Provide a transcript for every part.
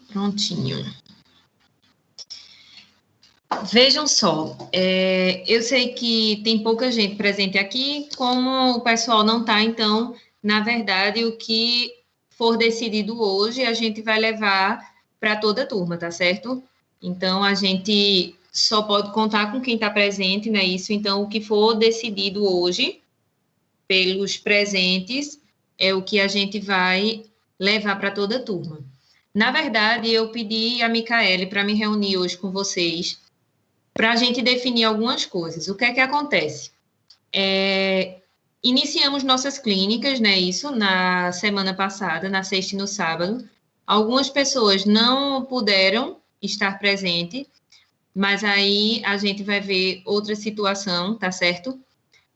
Prontinho. Vejam só, eu sei que tem pouca gente presente aqui, como o pessoal não está, então, na verdade, o que for decidido hoje, a gente vai levar para toda a turma, tá certo? Então, a gente só pode contar com quem está presente, né? Isso, então, o que for decidido hoje, pelos presentes, é o que a gente vai levar para toda a turma. Na verdade, eu pedi a Micaele para me reunir hoje com vocês, para a gente definir algumas coisas. O que é que acontece? Iniciamos nossas clínicas, né? Isso, na semana passada, na sexta e no sábado. Algumas pessoas não puderam estar presentes, mas aí a gente vai ver outra situação, tá certo?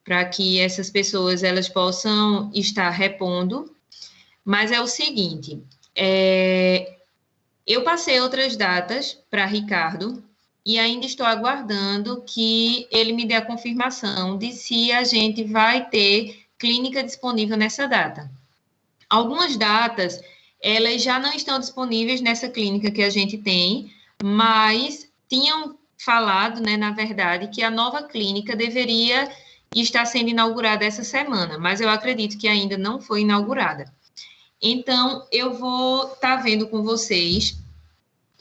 Para que essas pessoas elas possam estar repondo. Mas é o seguinte, eu passei outras datas para Ricardo, e ainda estou aguardando que ele me dê a confirmação de se a gente vai ter clínica disponível nessa data. Algumas datas, elas já não estão disponíveis nessa clínica que a gente tem, mas tinham falado, né, na verdade, que a nova clínica deveria estar sendo inaugurada essa semana, mas eu acredito que ainda não foi inaugurada. Então, eu vou estar vendo com vocês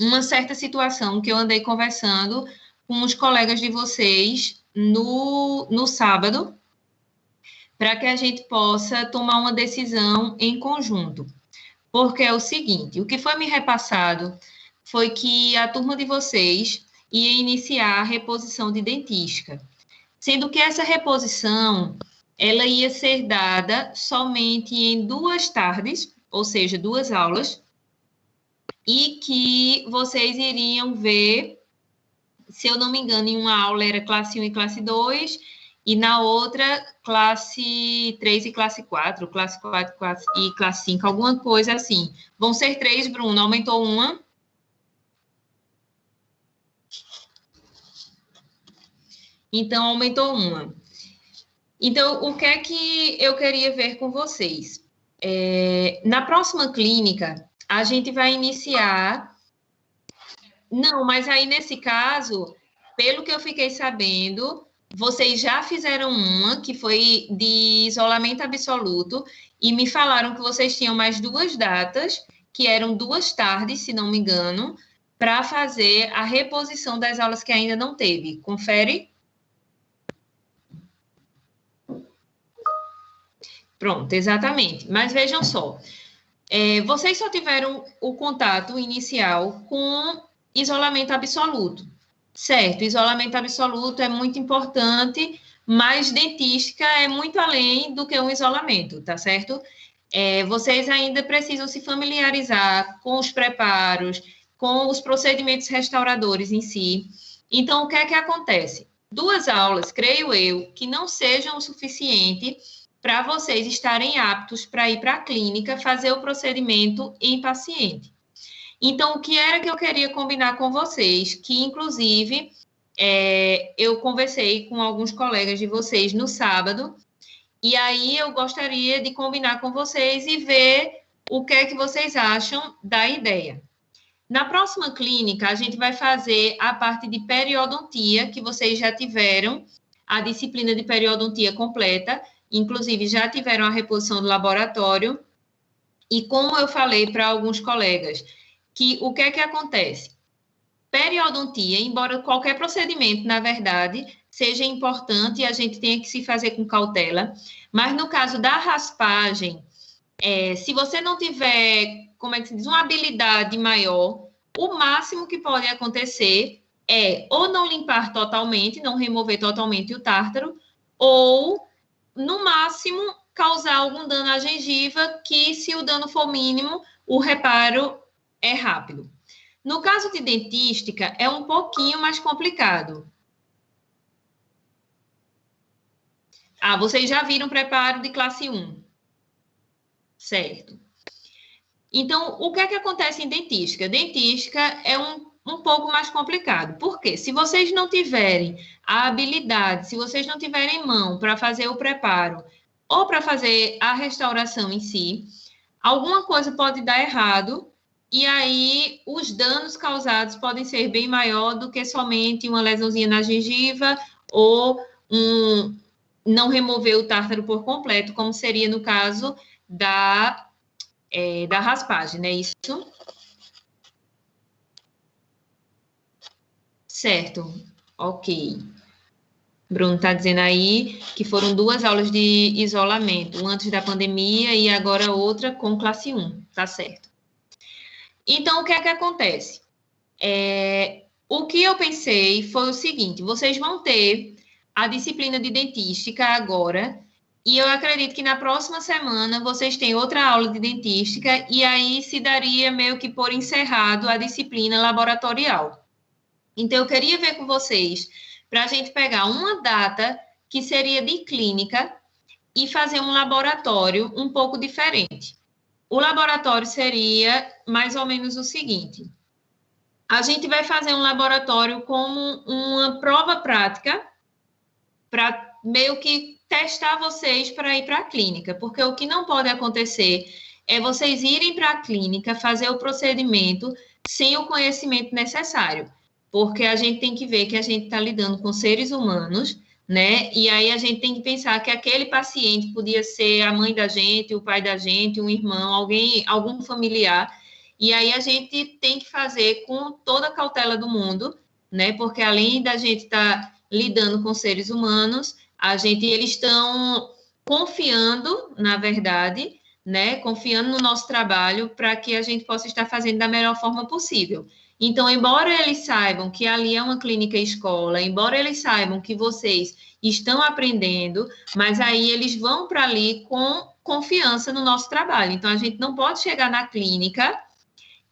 uma certa situação que eu andei conversando com os colegas de vocês no sábado, para que a gente possa tomar uma decisão em conjunto. Porque é o seguinte, o que foi me repassado foi que a turma de vocês ia iniciar a reposição de dentística, sendo que essa reposição, ela ia ser dada somente em 2 tardes, ou seja, 2 aulas, e que vocês iriam ver, se eu não me engano, em uma aula era classe 1 e classe 2, e na outra, classe 3 e classe 4, classe 4 e classe 5, alguma coisa assim. Vão ser 3, Bruno, aumentou uma? Então, aumentou uma. Então, o que é que eu queria ver com vocês? Na próxima clínica, a gente vai iniciar... Não, mas aí nesse caso, pelo que eu fiquei sabendo, vocês já fizeram uma que foi de isolamento absoluto e me falaram que vocês tinham mais 2 datas, que eram 2 tardes, se não me engano, para fazer a reposição das aulas que ainda não teve. Confere? Pronto, exatamente. Mas vejam só, vocês só tiveram o contato inicial com isolamento absoluto, certo? Isolamento absoluto é muito importante, mas dentística é muito além do que um isolamento, tá certo? Vocês ainda precisam se familiarizar com os preparos, com os procedimentos restauradores em si. Então, o que é que acontece? 2 aulas, creio eu, que não sejam o suficiente para vocês estarem aptos para ir para a clínica fazer o procedimento em paciente. Então, o que era que eu queria combinar com vocês? Que, inclusive, eu conversei com alguns colegas de vocês no sábado, e aí eu gostaria de combinar com vocês e ver o que é que vocês acham da ideia. Na próxima clínica, a gente vai fazer a parte de periodontia, que vocês já tiveram a disciplina de periodontia completa, inclusive já tiveram a reposição do laboratório, e como eu falei para alguns colegas, que o que é que acontece? Periodontia, embora qualquer procedimento, na verdade, seja importante e a gente tenha que se fazer com cautela, mas no caso da raspagem, se você não tiver, como é que se diz, uma habilidade maior, o máximo que pode acontecer é ou não limpar totalmente, não remover totalmente o tártaro, ou, no máximo, causar algum dano à gengiva, que se o dano for mínimo, o reparo é rápido. No caso de dentística, é um pouquinho mais complicado. Vocês já viram preparo de classe 1. Certo. Então, o que é que acontece em dentística? Dentística é um um pouco mais complicado. Por quê? Se vocês não tiverem a habilidade, se vocês não tiverem mão para fazer o preparo ou para fazer a restauração em si, alguma coisa pode dar errado e aí os danos causados podem ser bem maior do que somente uma lesãozinha na gengiva ou não remover o tártaro por completo, como seria no caso da raspagem, né? Isso? Certo, ok. Bruno está dizendo aí que foram 2 aulas de isolamento, uma antes da pandemia e agora outra com classe 1, tá certo. Então, o que é que acontece? O que eu pensei foi o seguinte, vocês vão ter a disciplina de dentística agora, e eu acredito que na próxima semana vocês têm outra aula de dentística, e aí se daria meio que por encerrado a disciplina laboratorial. Então, eu queria ver com vocês, para a gente pegar uma data que seria de clínica e fazer um laboratório um pouco diferente. O laboratório seria mais ou menos o seguinte: a gente vai fazer um laboratório como uma prova prática para meio que testar vocês para ir para a clínica, porque o que não pode acontecer é vocês irem para a clínica, fazer o procedimento sem o conhecimento necessário, porque a gente tem que ver que a gente está lidando com seres humanos, né? E aí a gente tem que pensar que aquele paciente podia ser a mãe da gente, o pai da gente, um irmão, algum familiar, e aí a gente tem que fazer com toda a cautela do mundo, né? Porque além da gente estar lidando com seres humanos, eles estão confiando, na verdade, né? Confiando no nosso trabalho para que a gente possa estar fazendo da melhor forma possível. Então, embora eles saibam que ali é uma clínica escola, embora eles saibam que vocês estão aprendendo, mas aí eles vão para ali com confiança no nosso trabalho. Então, a gente não pode chegar na clínica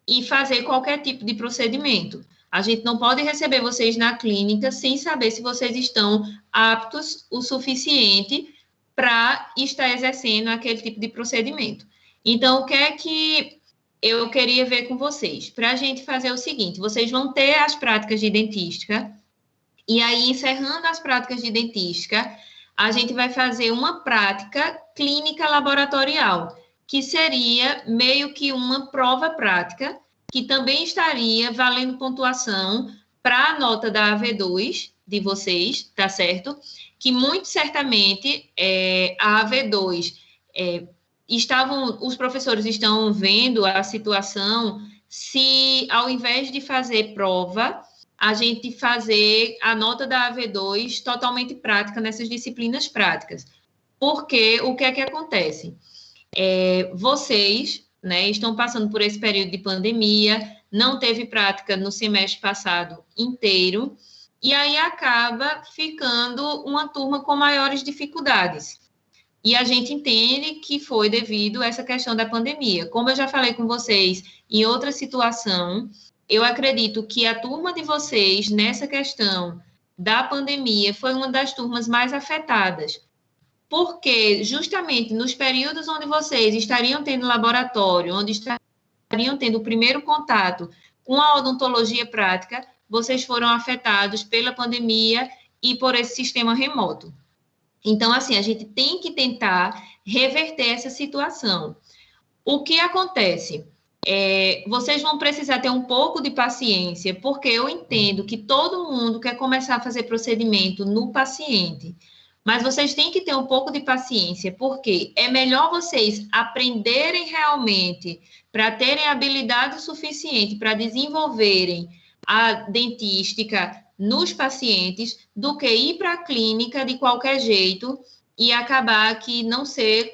e fazer qualquer tipo de procedimento. A gente não pode receber vocês na clínica sem saber se vocês estão aptos o suficiente para estar exercendo aquele tipo de procedimento. Então, o que é que eu queria ver com vocês? Para a gente fazer o seguinte, vocês vão ter as práticas de dentística, e aí, encerrando as práticas de dentística, a gente vai fazer uma prática clínica laboratorial, que seria meio que uma prova prática, que também estaria valendo pontuação para a nota da AV2 de vocês, tá certo? Que muito certamente a AV2 os professores estão vendo a situação se, ao invés de fazer prova, a gente fazer a nota da AV2 totalmente prática nessas disciplinas práticas. Porque o que é que acontece? Vocês, né, estão passando por esse período de pandemia, não teve prática no semestre passado inteiro, e aí acaba ficando uma turma com maiores dificuldades. E a gente entende que foi devido a essa questão da pandemia. Como eu já falei com vocês em outra situação, eu acredito que a turma de vocês, nessa questão da pandemia, foi uma das turmas mais afetadas. Porque, justamente nos períodos onde vocês estariam tendo laboratório, onde estariam tendo o primeiro contato com a odontologia prática, vocês foram afetados pela pandemia e por esse sistema remoto. Então, assim, a gente tem que tentar reverter essa situação. O que acontece? Vocês vão precisar ter um pouco de paciência, porque eu entendo que todo mundo quer começar a fazer procedimento no paciente, mas vocês têm que ter um pouco de paciência, porque é melhor vocês aprenderem realmente para terem habilidade suficiente para desenvolverem a dentística nos pacientes do que ir para a clínica de qualquer jeito e acabar que não ser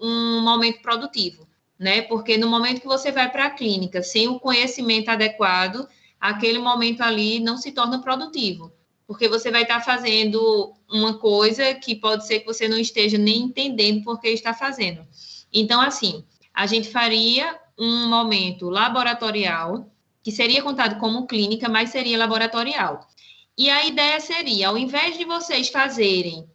um momento produtivo, né? Porque no momento que você vai para a clínica sem o conhecimento adequado, aquele momento ali não se torna produtivo, porque você vai estar fazendo uma coisa que pode ser que você não esteja nem entendendo por que está fazendo. Então, assim, a gente faria um momento laboratorial, que seria contado como clínica, mas seria laboratorial. E a ideia seria, ao invés de vocês fazerem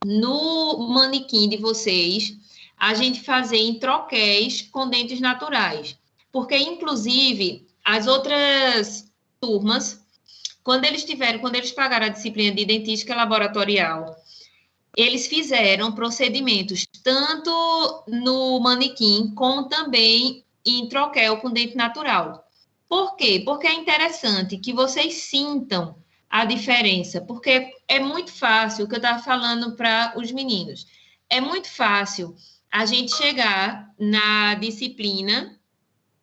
no manequim de vocês, a gente fazer em troquéis com dentes naturais. Porque, inclusive, as outras turmas, quando eles pagaram a disciplina de dentística laboratorial, eles fizeram procedimentos tanto no manequim, como também em troquel com dente natural. Por quê? Porque é interessante que vocês sintam a diferença, porque é muito fácil, o que eu estava falando para os meninos, é muito fácil a gente chegar na disciplina,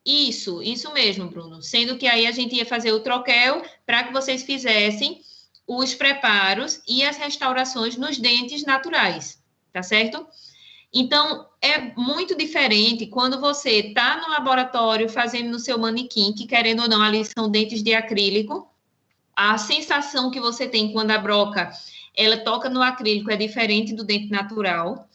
isso mesmo, Bruno, sendo que aí a gente ia fazer o troquel para que vocês fizessem os preparos e as restaurações nos dentes naturais, tá certo? Então, é muito diferente quando você está no laboratório fazendo no seu manequim, que querendo ou não, ali são dentes de acrílico, a sensação que você tem quando a broca, ela toca no acrílico é diferente do dente natural.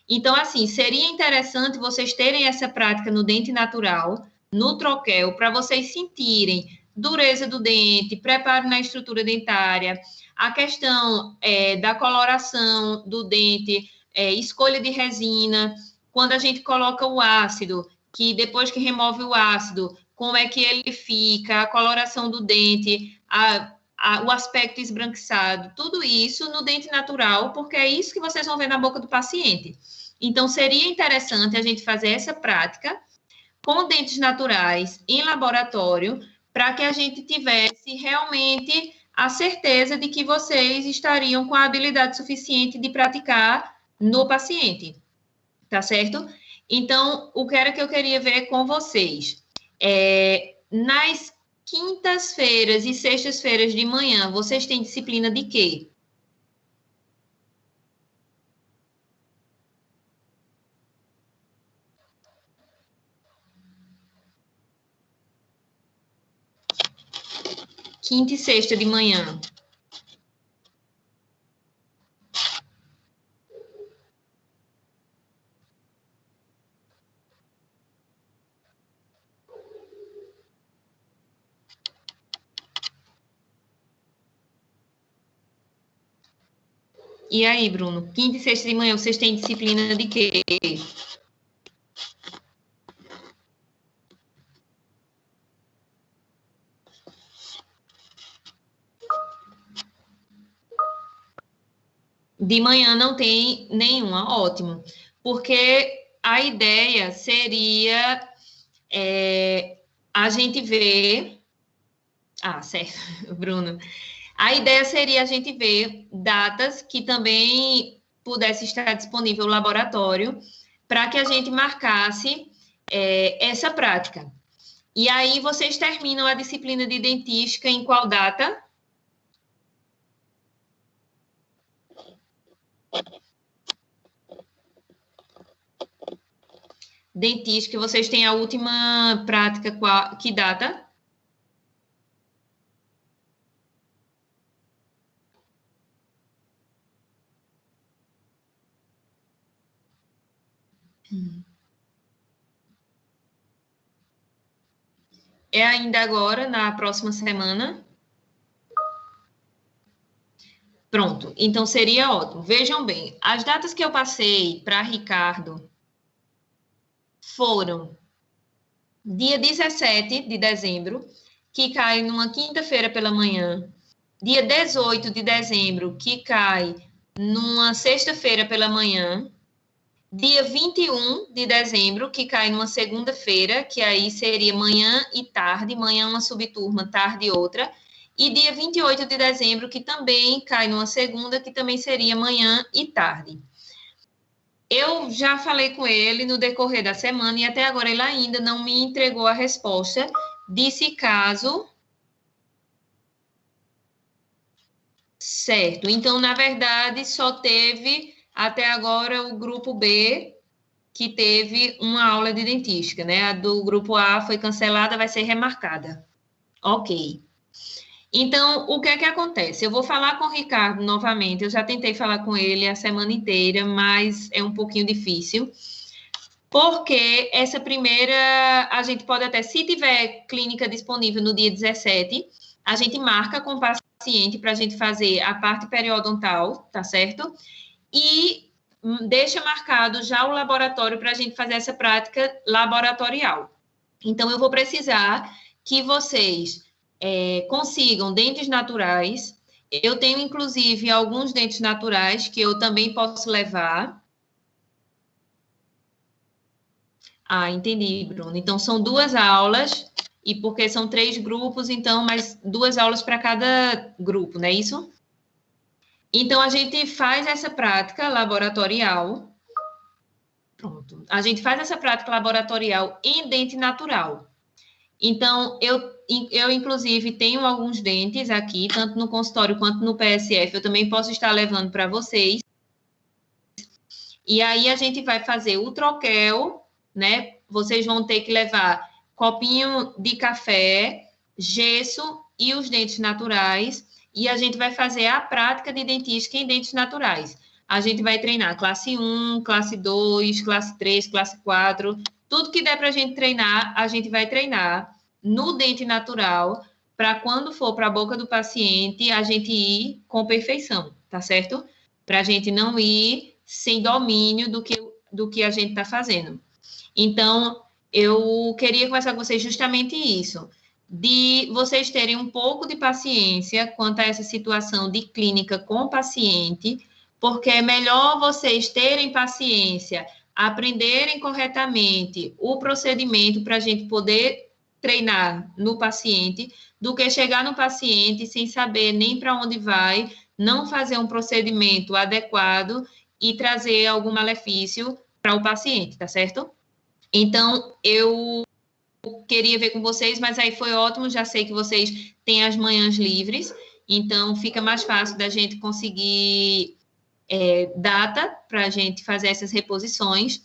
Então, assim, seria interessante vocês terem essa prática no dente natural, no troquel, para vocês sentirem dureza do dente, preparo na estrutura dentária, a questão da coloração do dente, escolha de resina, quando a gente coloca o ácido, que depois que remove o ácido, como é que ele fica, a coloração do dente, o aspecto esbranquiçado, tudo isso no dente natural, porque é isso que vocês vão ver na boca do paciente. Então, seria interessante a gente fazer essa prática com dentes naturais em laboratório, para que a gente tivesse realmente a certeza de que vocês estariam com a habilidade suficiente de praticar no paciente, tá certo? Então, o que era que eu queria ver com vocês? Nas quintas-feiras e sextas-feiras de manhã, vocês têm disciplina de quê? Quinta e sexta de manhã. E aí, Bruno? Quinta e sexta de manhã, vocês têm disciplina de quê? De manhã não tem nenhuma, ótimo. Porque a ideia seria a gente ver... Ah, certo, Bruno. A ideia seria a gente ver datas que também pudesse estar disponível o laboratório para que a gente marcasse essa prática. E aí, vocês terminam a disciplina de dentística em qual data? Dentística, vocês têm a última prática, que data? É ainda agora, na próxima semana? Pronto, então seria ótimo. Vejam bem, as datas que eu passei para Ricardo foram dia 17 de dezembro, que cai numa quinta-feira pela manhã, dia 18 de dezembro, que cai numa sexta-feira pela manhã, dia 21 de dezembro, que cai numa segunda-feira, que aí seria manhã e tarde, manhã uma subturma, tarde outra, e dia 28 de dezembro, que também cai numa segunda, que também seria manhã e tarde. Eu já falei com ele no decorrer da semana e até agora ele ainda não me entregou a resposta de se caso... Certo. Então, na verdade, só teve até agora o grupo B que teve uma aula de dentística, né? A do grupo A foi cancelada, vai ser remarcada. Ok. Então, o que é que acontece? Eu vou falar com o Ricardo novamente. Eu já tentei falar com ele a semana inteira, mas é um pouquinho difícil. Porque essa primeira, a gente pode até, se tiver clínica disponível no dia 17, a gente marca com o paciente para a gente fazer a parte periodontal, tá certo? E deixa marcado já o laboratório para a gente fazer essa prática laboratorial. Então, eu vou precisar que vocês consigam dentes naturais. Eu tenho, inclusive, alguns dentes naturais que eu também posso levar. Ah, entendi, Bruno. Então, são 2 aulas, e porque são 3 grupos, então, mais 2 aulas para cada grupo, não é isso? Então, a gente faz essa prática laboratorial. Pronto. A gente faz essa prática laboratorial em dente natural. Então, eu inclusive, tenho alguns dentes aqui, tanto no consultório quanto no PSF, eu também posso estar levando para vocês. E aí, a gente vai fazer o troquel, né? Vocês vão ter que levar copinho de café, gesso e os dentes naturais. E a gente vai fazer a prática de dentística em dentes naturais. A gente vai treinar classe 1, classe 2, classe 3, classe 4. Tudo que der para a gente treinar, a gente vai treinar no dente natural, para quando for para a boca do paciente, a gente ir com perfeição, tá certo? Para a gente não ir sem domínio do que a gente está fazendo. Então, eu queria conversar com vocês justamente isso, de vocês terem um pouco de paciência quanto a essa situação de clínica com o paciente, porque é melhor vocês terem paciência, aprenderem corretamente o procedimento para a gente poder treinar no paciente, do que chegar no paciente sem saber nem para onde vai, não fazer um procedimento adequado e trazer algum malefício para o paciente, tá certo? Então, eu queria ver com vocês, mas aí foi ótimo, já sei que vocês têm as manhãs livres, então fica mais fácil da gente conseguir data para a gente fazer essas reposições.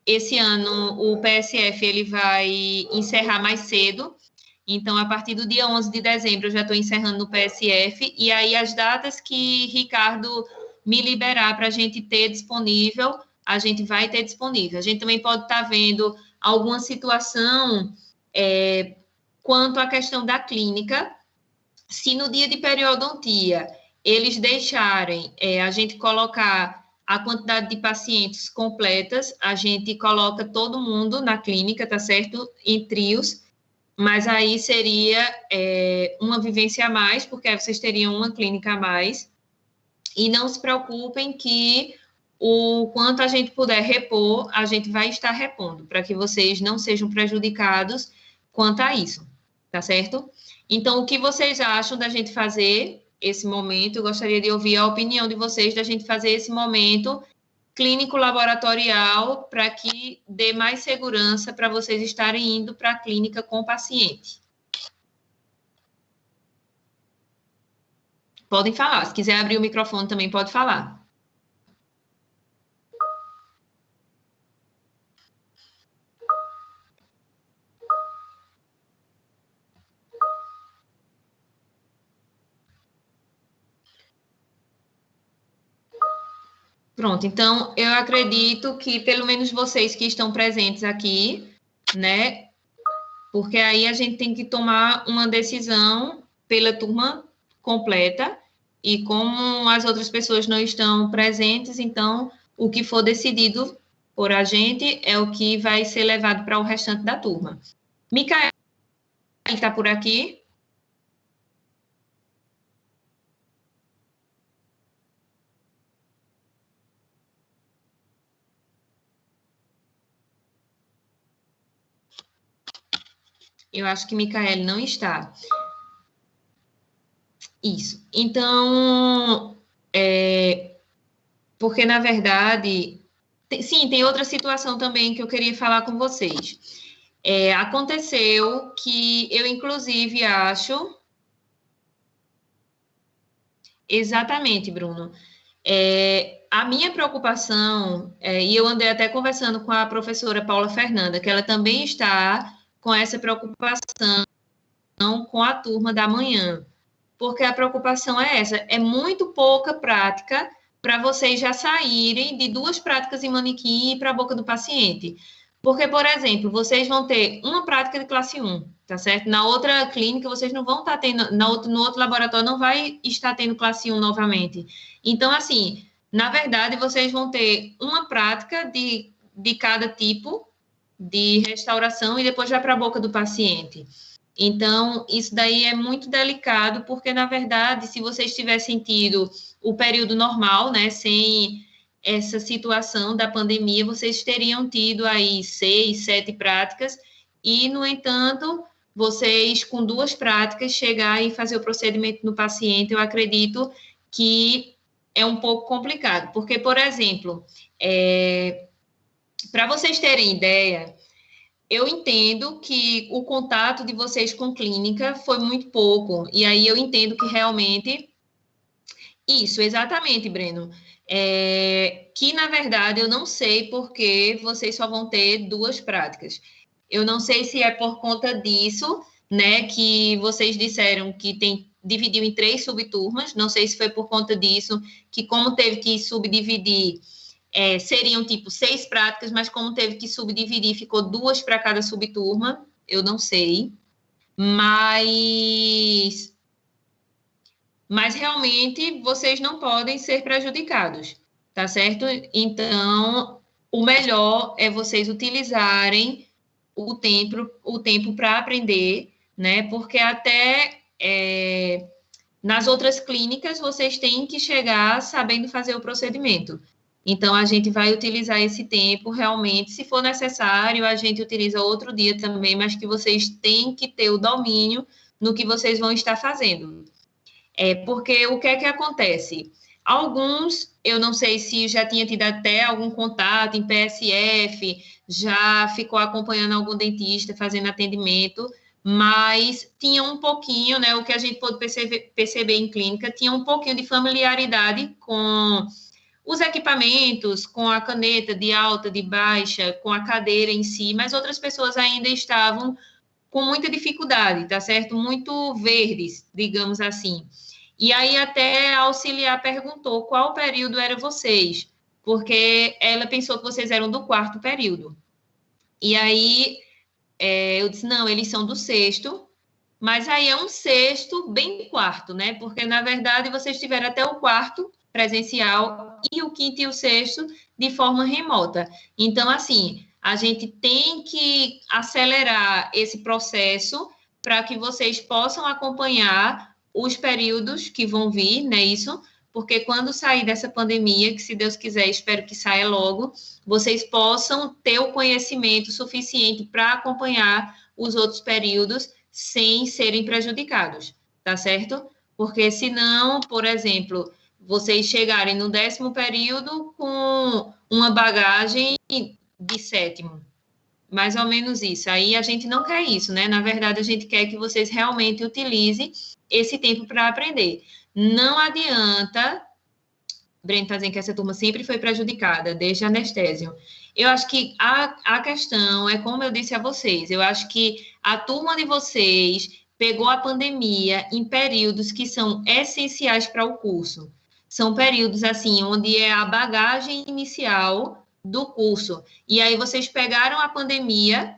Esse ano, o PSF, ele vai encerrar mais cedo, então, a partir do dia 11 de dezembro, eu já estou encerrando no PSF, e aí as datas que Ricardo me liberar para a gente ter disponível, a gente vai ter disponível. A gente também pode estar vendo alguma situação quanto à questão da clínica. Se no dia de periodontia eles deixarem a gente colocar a quantidade de pacientes completas, a gente coloca todo mundo na clínica, tá certo? Em trios, mas aí seria uma vivência a mais, porque aí vocês teriam uma clínica a mais. E não se preocupem que o quanto a gente puder repor, a gente vai estar repondo, para que vocês não sejam prejudicados quanto a isso, tá certo? Então, o que vocês acham da gente fazer esse momento? Eu gostaria de ouvir a opinião de vocês da gente fazer esse momento clínico laboratorial para que dê mais segurança para vocês estarem indo para a clínica com o paciente. Podem falar. Se quiser abrir o microfone também pode falar. Pronto, então eu acredito que pelo menos vocês que estão presentes aqui, né? Porque aí a gente tem que tomar uma decisão pela turma completa, e como as outras pessoas não estão presentes, então o que for decidido por a gente é o que vai ser levado para o restante da turma. Micael está por aqui? Eu acho que Micael não está. Isso. Então, porque, na verdade, sim, tem outra situação também que eu queria falar com vocês. Aconteceu que eu, inclusive, acho... Exatamente, Bruno. A minha preocupação, e eu andei até conversando com a professora Paula Fernanda, que ela também está com essa preocupação com a turma da manhã, porque a preocupação é essa, é muito pouca prática para vocês já saírem de 2 práticas em manequim e ir para a boca do paciente. Porque, por exemplo, vocês vão ter uma prática de classe 1, tá certo? Na outra clínica, vocês não vão estar tendo, no outro laboratório não vai estar tendo classe 1 novamente. Então, assim, na verdade, vocês vão ter uma prática de cada tipo de restauração e depois vai para a boca do paciente. Então, isso daí é muito delicado, porque, na verdade, se vocês tivessem tido o período normal, né, sem essa situação da pandemia, vocês teriam tido aí 6, 7 práticas, e, no entanto, vocês, com 2 práticas, chegar e fazer o procedimento no paciente, eu acredito que é um pouco complicado, porque, por exemplo, para vocês terem ideia, eu entendo que o contato de vocês com clínica foi muito pouco, e aí eu entendo que realmente... Isso, exatamente, Breno. Que, na verdade, eu não sei porque vocês só vão ter 2 práticas. Eu não sei se é por conta disso, né, que vocês disseram que dividiu em 3 subturmas, não sei se foi por conta disso, que como teve que subdividir, seriam tipo 6 práticas, mas como teve que subdividir, ficou 2 para cada subturma, eu não sei. Mas realmente vocês não podem ser prejudicados, tá certo? Então, o melhor é vocês utilizarem o tempo para aprender, né? Porque até nas outras clínicas vocês têm que chegar sabendo fazer o procedimento. Então, a gente vai utilizar esse tempo realmente, se for necessário, a gente utiliza outro dia também, mas que vocês têm que ter o domínio no que vocês vão estar fazendo. Porque o que é que acontece? Alguns, eu não sei se já tinha tido até algum contato em PSF, já ficou acompanhando algum dentista fazendo atendimento, mas tinha um pouquinho, né, o que a gente pôde perceber em clínica, tinha um pouquinho de familiaridade com os equipamentos, com a caneta de alta, de baixa, com a cadeira em si, mas outras pessoas ainda estavam com muita dificuldade, tá certo? Muito verdes, digamos assim. E aí até a auxiliar perguntou qual período eram vocês, porque ela pensou que vocês eram do 4º período. E aí eu disse, não, eles são do 6º, mas aí é um 6º bem 4º, né? Porque, na verdade, vocês tiveram até o 4º presencial e o 5º e o 6º de forma remota. Então, assim, a gente tem que acelerar esse processo para que vocês possam acompanhar os períodos que vão vir, né? Isso, porque quando sair dessa pandemia, que se Deus quiser, espero que saia logo, vocês possam ter o conhecimento suficiente para acompanhar os outros períodos sem serem prejudicados, tá certo? Porque senão, por exemplo, vocês chegarem no 10º período com uma bagagem de 7º, mais ou menos isso. Aí a gente não quer isso, né? Na verdade, a gente quer que vocês realmente utilizem esse tempo para aprender. Não adianta... Breno está dizendo que essa turma sempre foi prejudicada, desde a anestésio. Eu acho que a questão é, como eu disse a vocês, eu acho que a turma de vocês pegou a pandemia em períodos que são essenciais para o curso. São períodos, assim, onde é a bagagem inicial do curso. E aí vocês pegaram a pandemia,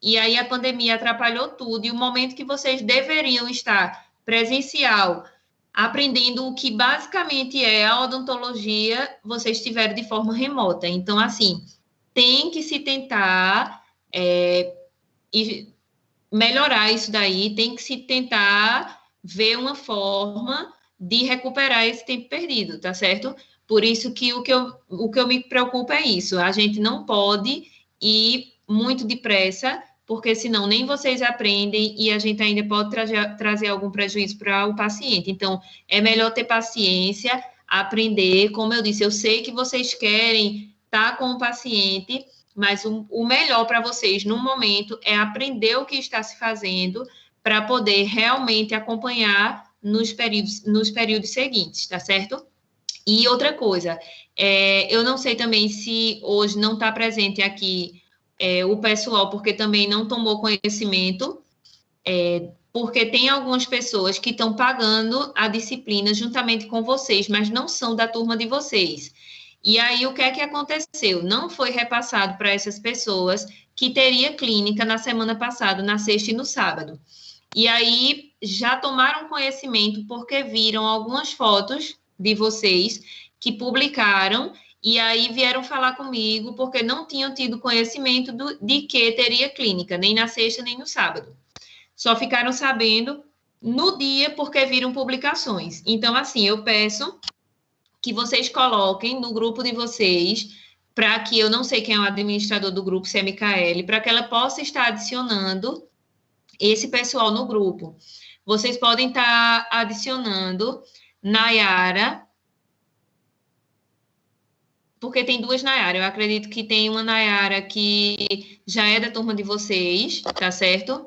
e aí a pandemia atrapalhou tudo, e o momento que vocês deveriam estar presencial, aprendendo o que basicamente é a odontologia, vocês tiveram de forma remota. Então, assim, tem que se tentar melhorar isso daí, tem que se tentar ver uma forma de recuperar esse tempo perdido, tá certo? Por isso que o que eu me preocupo é isso, a gente não pode ir muito depressa, porque senão nem vocês aprendem e a gente ainda pode trazer algum prejuízo para o paciente. Então, é melhor ter paciência, aprender. Como eu disse, eu sei que vocês querem estar com o paciente, mas o melhor para vocês no momento é aprender o que está se fazendo para poder realmente acompanhar nos períodos seguintes, tá certo? E outra coisa, eu não sei também se hoje não está presente aqui o pessoal, porque também não tomou conhecimento, porque tem algumas pessoas que estão pagando a disciplina juntamente com vocês, mas não são da turma de vocês. E aí, o que é que aconteceu? Não foi repassado para essas pessoas que teria clínica na semana passada, na sexta e no sábado. E aí, já tomaram conhecimento porque viram algumas fotos de vocês que publicaram e aí vieram falar comigo porque não tinham tido conhecimento de que teria clínica, nem na sexta, nem no sábado. só ficaram sabendo no dia porque viram publicações. Então, assim, eu peço que vocês coloquem no grupo de vocês, para que eu não sei quem é o administrador do grupo, se é Micaele, para que ela possa estar adicionando esse pessoal no grupo. Vocês podem estar adicionando Nayara, porque tem duas Nayara. Eu acredito que tem uma Nayara que já é da turma de vocês, tá certo?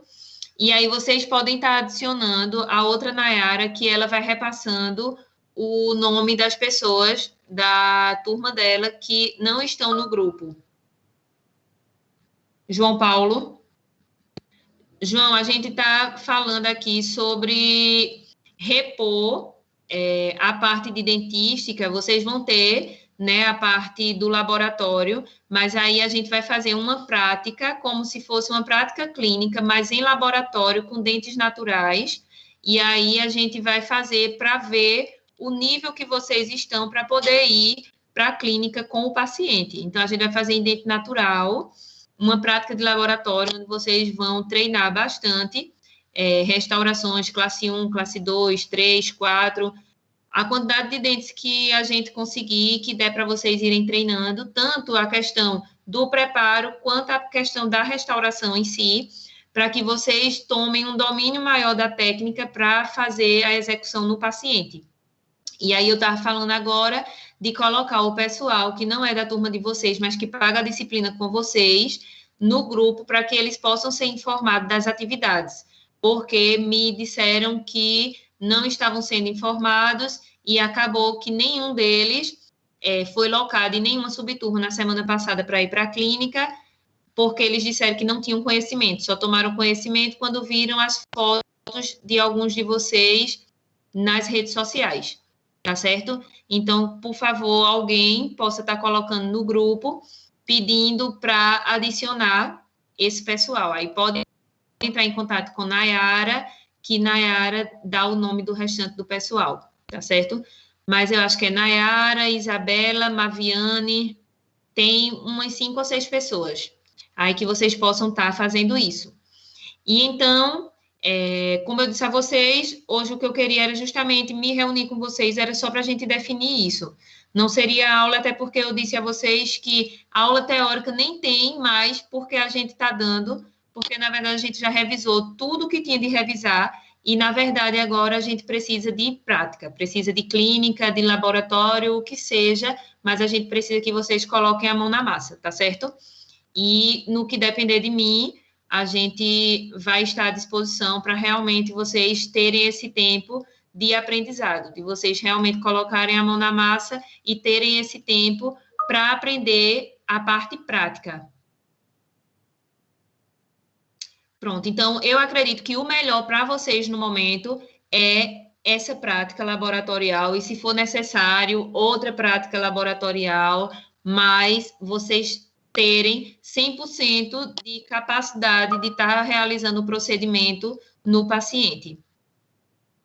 E aí vocês podem estar adicionando a outra Nayara, que ela vai repassando o nome das pessoas da turma dela que não estão no grupo. João Paulo. João, a gente está falando aqui sobre repor a parte de dentística. Vocês vão ter, né, a parte do laboratório, mas aí a gente vai fazer uma prática, como se fosse uma prática clínica, mas em laboratório, com dentes naturais, e aí a gente vai fazer para ver o nível que vocês estão para poder ir para a clínica com o paciente. Então, a gente vai fazer em dente natural, uma prática de laboratório, onde vocês vão treinar bastante, restaurações classe 1, classe 2, 3, 4, a quantidade de dentes que a gente conseguir, que der para vocês irem treinando, tanto a questão do preparo, quanto a questão da restauração em si, para que vocês tomem um domínio maior da técnica para fazer a execução no paciente. E aí eu estava falando agora de colocar o pessoal que não é da turma de vocês, mas que paga a disciplina com vocês, no grupo, para que eles possam ser informados das atividades, porque me disseram que não estavam sendo informados e acabou que nenhum deles foi locado em nenhuma subturma na semana passada para ir para a clínica, porque eles disseram que não tinham conhecimento, só tomaram conhecimento quando viram as fotos de alguns de vocês nas redes sociais, tá certo? Então, por favor, alguém possa estar colocando no grupo, pedindo para adicionar esse pessoal. Aí pode entrar em contato com Nayara, que Nayara dá o nome do restante do pessoal, tá certo? Mas eu acho que é Nayara, Isabela, Maviane, tem umas 5 ou 6 pessoas aí que vocês possam estar fazendo isso. E então, como eu disse a vocês, hoje o que eu queria era justamente me reunir com vocês, era só para a gente definir isso. Não seria aula, até porque eu disse a vocês que a aula teórica nem tem mais, porque a gente está dando, porque, na verdade, a gente já revisou tudo que tinha de revisar, e, na verdade, agora a gente precisa de prática, precisa de clínica, de laboratório, o que seja, mas a gente precisa que vocês coloquem a mão na massa, tá certo? E, no que depender de mim, a gente vai estar à disposição para realmente vocês terem esse tempo de aprendizado, de vocês realmente colocarem a mão na massa e terem esse tempo para aprender a parte prática. Pronto, então eu acredito que o melhor para vocês no momento é essa prática laboratorial, e se for necessário, outra prática laboratorial, mas vocês terem 100% de capacidade de estar realizando o procedimento no paciente.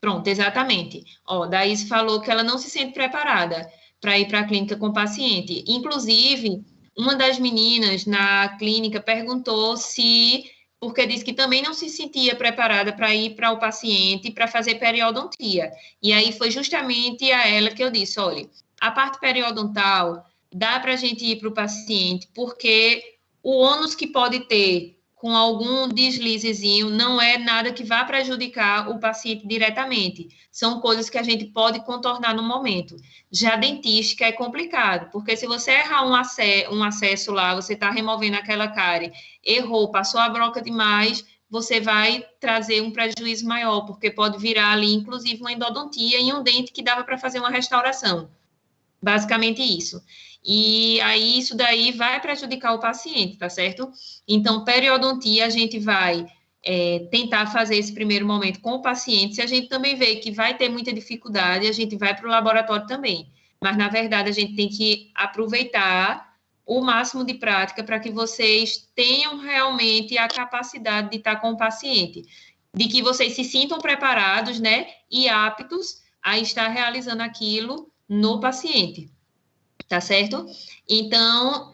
Pronto, exatamente. Ó, Daís falou que ela não se sente preparada para ir para a clínica com o paciente. Inclusive, uma das meninas na clínica perguntou se, porque disse que também não se sentia preparada para ir para o paciente para fazer periodontia. E aí foi justamente a ela que eu disse, olha, a parte periodontal dá para a gente ir para o paciente, porque o ônus que pode ter com algum deslizezinho, não é nada que vá prejudicar o paciente diretamente. São coisas que a gente pode contornar no momento. Já a dentística é complicado, porque se você errar um acesso lá, você está removendo aquela cárie, errou, passou a broca demais, você vai trazer um prejuízo maior, porque pode virar ali, inclusive, uma endodontia em um dente que dava para fazer uma restauração. Basicamente isso. E aí, isso daí vai prejudicar o paciente, tá certo? Então, periodontia, a gente vai tentar fazer esse primeiro momento com o paciente. Se a gente também vê que vai ter muita dificuldade, a gente vai para o laboratório também. Mas, na verdade, a gente tem que aproveitar o máximo de prática para que vocês tenham realmente a capacidade de estar com o paciente, de que vocês se sintam preparados, né, e aptos a estar realizando aquilo no paciente. Tá certo? Então,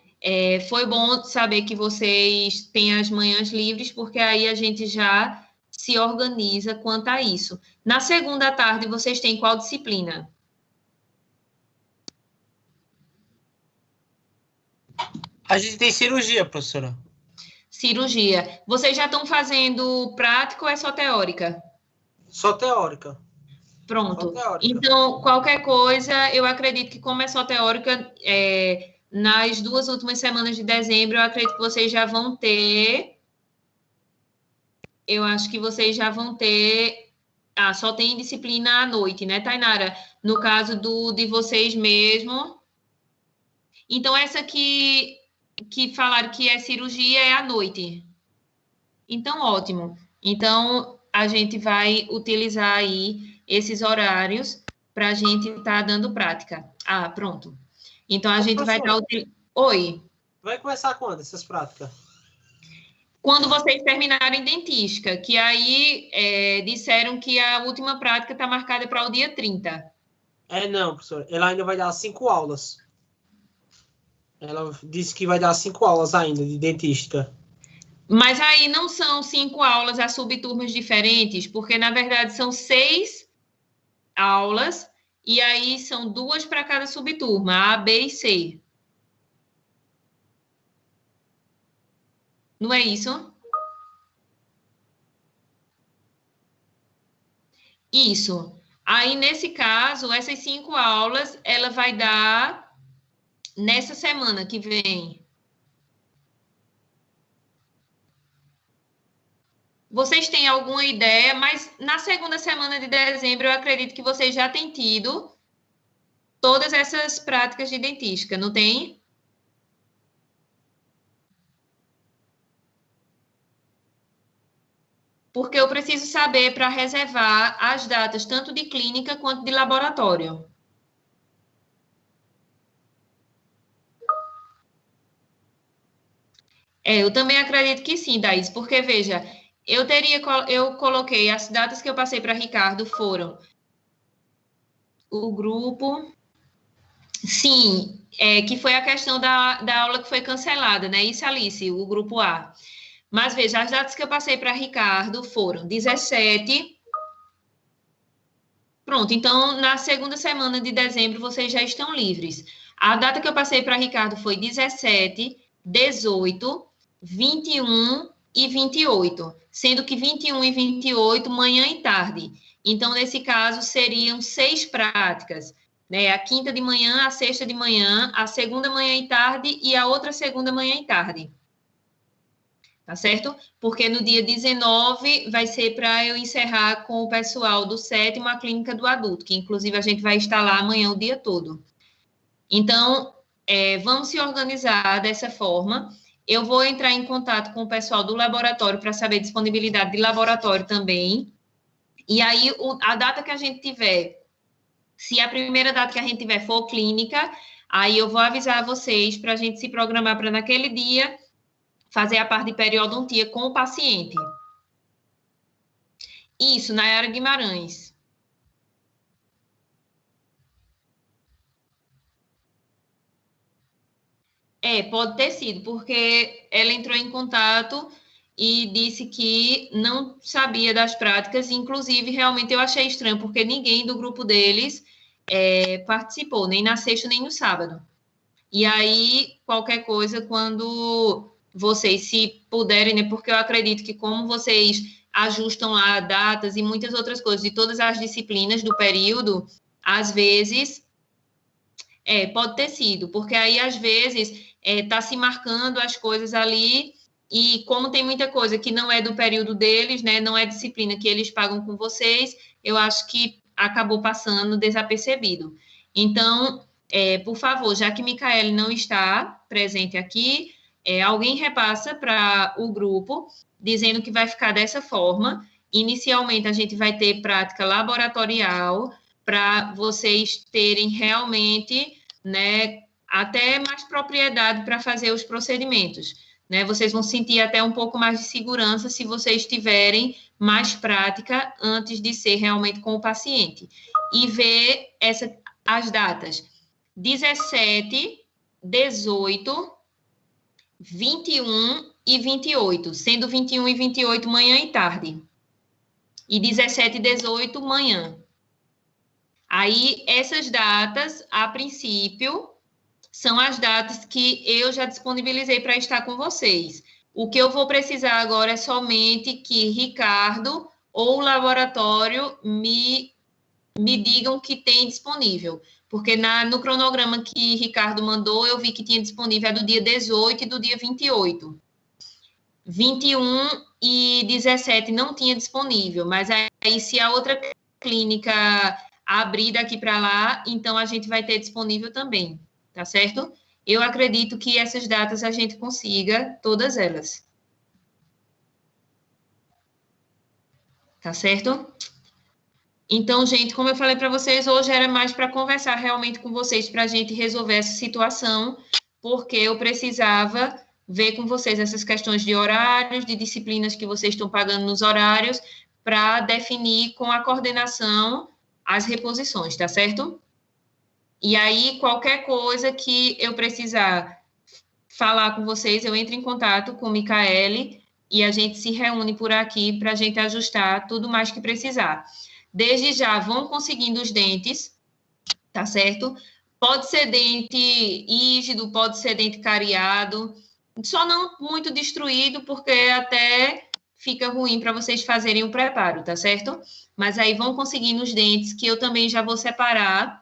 foi bom saber que vocês têm as manhãs livres, porque aí a gente já se organiza quanto a isso. Na segunda tarde, vocês têm qual disciplina? A gente tem cirurgia, professora. Cirurgia. Vocês já estão fazendo prática ou é só teórica? Só teórica. Pronto. Só teórica. Então, qualquer coisa, eu acredito que como é só teórica, nas 2 últimas semanas de dezembro, eu acredito que vocês já vão ter... Eu acho que vocês já vão ter... Ah, só tem disciplina à noite, né, Tainara? No caso de vocês mesmo. Então, essa que falaram que é cirurgia é à noite. Então, ótimo. Então, a gente vai utilizar aí esses horários para a gente estar dando prática. Ah, pronto. Então, a gente vai estar... Oi. Vai começar quando essas práticas? Quando vocês terminarem dentística, que aí disseram que a última prática está marcada para o dia 30. Não, professor. Ela ainda vai dar 5 aulas. Ela disse que vai dar 5 aulas ainda de dentística. Mas aí não são 5 aulas a subturmas diferentes, porque, na verdade, são 6 aulas, e aí são 2 para cada subturma, A, B e C. Não é isso? Isso. Aí, nesse caso, essas 5 aulas, ela vai dar nessa semana que vem. Vocês têm alguma ideia? Mas na segunda semana de dezembro, eu acredito que vocês já têm tido todas essas práticas de dentística, não tem? Porque eu preciso saber para reservar as datas, tanto de clínica quanto de laboratório. Eu também acredito que sim, Daís, porque, veja, eu coloquei as datas que eu passei para Ricardo foram o grupo... Sim, que foi a questão da aula que foi cancelada, né? Isso, Alice, o grupo A. Mas, veja, as datas que eu passei para Ricardo foram 17... Pronto, então, na segunda semana de dezembro, vocês já estão livres. A data que eu passei para Ricardo foi 17, 18, 21 e 28, sendo que 21 e 28, manhã e tarde. Então, nesse caso, seriam 6 práticas, né? A quinta de manhã, a sexta de manhã, a segunda manhã e tarde e a outra segunda manhã e tarde. Tá certo? Porque no dia 19 vai ser para eu encerrar com o pessoal do 7º a clínica do adulto, que inclusive a gente vai estar lá amanhã o dia todo. Então, vamos se organizar dessa forma. Eu vou entrar em contato com o pessoal do laboratório para saber disponibilidade de laboratório também. E aí, a data que a gente tiver, se a primeira data que a gente tiver for clínica, aí eu vou avisar vocês para a gente se programar para naquele dia fazer a parte de periodontia com o paciente. Isso, Nayara Guimarães. Pode ter sido, porque ela entrou em contato e disse que não sabia das práticas, inclusive, realmente eu achei estranho, porque ninguém do grupo deles participou, nem na sexta, nem no sábado. E aí, qualquer coisa, quando vocês se puderem, né, porque eu acredito que como vocês ajustam lá datas e muitas outras coisas de todas as disciplinas do período, às vezes, pode ter sido, porque aí, às vezes, está se marcando as coisas ali e como tem muita coisa que não é do período deles, né, não é disciplina que eles pagam com vocês, eu acho que acabou passando desapercebido. Então, por favor, já que Micaele não está presente aqui, alguém repassa para o grupo, dizendo que vai ficar dessa forma. Inicialmente, a gente vai ter prática laboratorial para vocês terem realmente, né, até mais propriedade para fazer os procedimentos, né? Vocês vão sentir até um pouco mais de segurança se vocês tiverem mais prática antes de ser realmente com o paciente. E ver as datas 17, 18, 21 e 28, sendo 21 e 28 manhã e tarde. E 17 e 18, manhã. Aí, essas datas, a princípio, são as datas que eu já disponibilizei para estar com vocês. O que eu vou precisar agora é somente que Ricardo ou o laboratório me digam que tem disponível. Porque no cronograma que Ricardo mandou, eu vi que tinha disponível a do dia 18 e do dia 28. 21 e 17 não tinha disponível, mas aí se a outra clínica abrir daqui para lá, então a gente vai ter disponível também, tá certo? Eu acredito que essas datas a gente consiga todas elas. Tá certo? Então, gente, como eu falei para vocês, hoje era mais para conversar realmente com vocês, para a gente resolver essa situação, porque eu precisava ver com vocês essas questões de horários, de disciplinas que vocês estão pagando nos horários, para definir com a coordenação as reposições, tá certo? E aí, qualquer coisa que eu precisar falar com vocês, eu entro em contato com o Micaele e a gente se reúne por aqui para a gente ajustar tudo mais que precisar. Desde já, vão conseguindo os dentes, tá certo? Pode ser dente rígido, pode ser dente cariado, só não muito destruído, porque até fica ruim para vocês fazerem o preparo, tá certo? Mas aí vão conseguindo os dentes, que eu também já vou separar.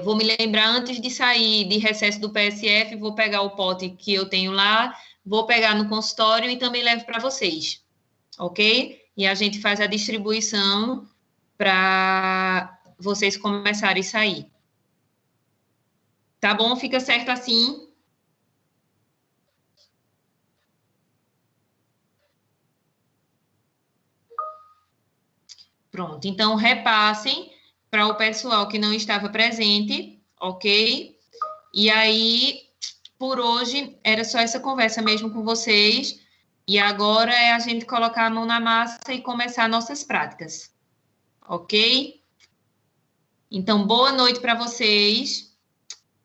Vou me lembrar antes de sair de recesso do PSF, vou pegar o pote que eu tenho lá, vou pegar no consultório e também levo para vocês, ok? E a gente faz a distribuição para vocês começarem a sair. Tá bom? Fica certo assim? Pronto. Então, repassem para o pessoal que não estava presente, ok? E aí, por hoje, era só essa conversa mesmo com vocês. E agora é a gente colocar a mão na massa e começar nossas práticas. Ok? Então, boa noite para vocês.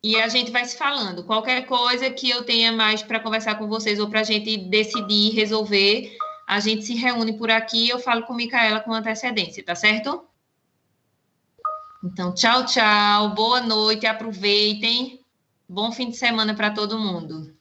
E a gente vai se falando. Qualquer coisa que eu tenha mais para conversar com vocês ou para a gente decidir, resolver, a gente se reúne por aqui e eu falo com a Micaela com antecedência, tá certo? Então, tchau, tchau. Boa noite. Aproveitem. Bom fim de semana para todo mundo.